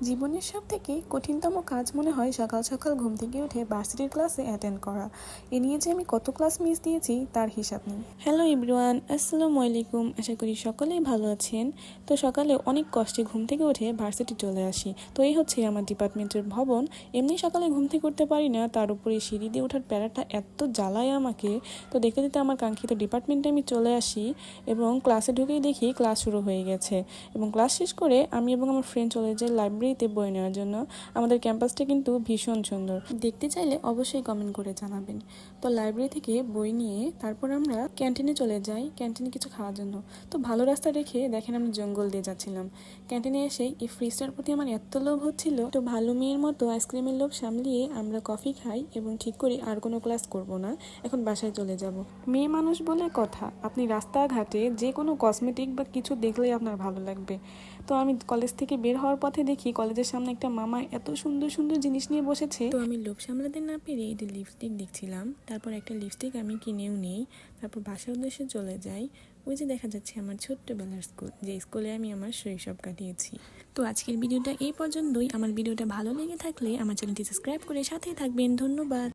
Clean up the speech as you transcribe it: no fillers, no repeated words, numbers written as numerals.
জীবনের সবথেকে কঠিনতম কাজ মনে হয় সকাল সকাল ঘুম থেকে উঠে ভার্সিটির ক্লাসে অ্যাটেন্ড করা। এ নিয়ে যে আমি কত ক্লাস মিস দিয়েছি তার হিসাব নেই। হ্যালো এভরিওয়ান, আসসালামু আলাইকুম। আশা করি সকলেই ভালো আছেন। তো সকালে অনেক কষ্টে ঘুম থেকে উঠে ভার্সিটি চলে আসি। তো এই হচ্ছে আমার ডিপার্টমেন্টের ভবন। এমনি সকালে ঘুম থেকে উঠতে পারি না, তার উপরে সিঁড়ি দিয়ে ওঠার প্যারাটা এত জ্বালায় আমাকে। তো দেখতে দেখতে আমার কাঙ্ক্ষিত ডিপার্টমেন্টে আমি চলে আসি এবং ক্লাসে ঢুকেই দেখি ক্লাস শুরু হয়ে গেছে। এবং ক্লাস শেষ করে আমি এবং আমার ফ্রেন্ড চলে যাই লাইব্রেরিতে বই নেওয়ার জন্য। আমাদের ক্যাম্পাসটা কিন্তু ভীষণ সুন্দর, দেখতে চাইলে অবশ্যই কমেন্ট করে জানাবেন। তো লাইব্রেরি থেকে বই নিয়ে তারপর আমরা ক্যান্টিনে চলে যাই, ক্যান্টিনে কিছু খাওয়ার জন্য। তো ভালো রাস্তা রেখে দেখেন আমি জঙ্গল দিয়ে যাচ্ছিলাম। ক্যান্টিনে এসে এই ফ্রিজটার প্রতি আমার এত লোভ হচ্ছিল, তো ভালো মেয়ের মতো আইসক্রিমের লোভ সামলিয়ে আমরা কফি খাই এবং ঠিক করি আর কোনো ক্লাস করব না, এখন বাসায় চলে যাব। মেয়ে মানুষ বলে কথা, আপনি রাস্তাঘাটে যে কোনো কসমেটিক বা কিছু দেখলেই আপনার ভালো লাগবে। তো আমি কলেজ থেকে বের হওয়ার পথে দেখি কলেজের সামনে একটা মামা এত সুন্দর সুন্দর জিনিস নিয়ে বসেছে। তো আমি লোভ সামলাতে না পেরে এটি লিপস্টিক দেখছিলাম, তারপর একটা লিপস্টিক আমি কিনেও নেই। তারপর বাসার উদ্দেশ্যে চলে যাই। ওই যে দেখা যাচ্ছে আমার ছোট্টবেলার স্কুল, যে স্কুলে আমি আমার শৈশব কাটিয়েছি। তো আজকের ভিডিওটা এই পর্যন্তই। আমার ভিডিওটা ভালো লেগে থাকলে আমার চ্যানেলটি সাবস্ক্রাইব করে সাথেই থাকবেন। ধন্যবাদ।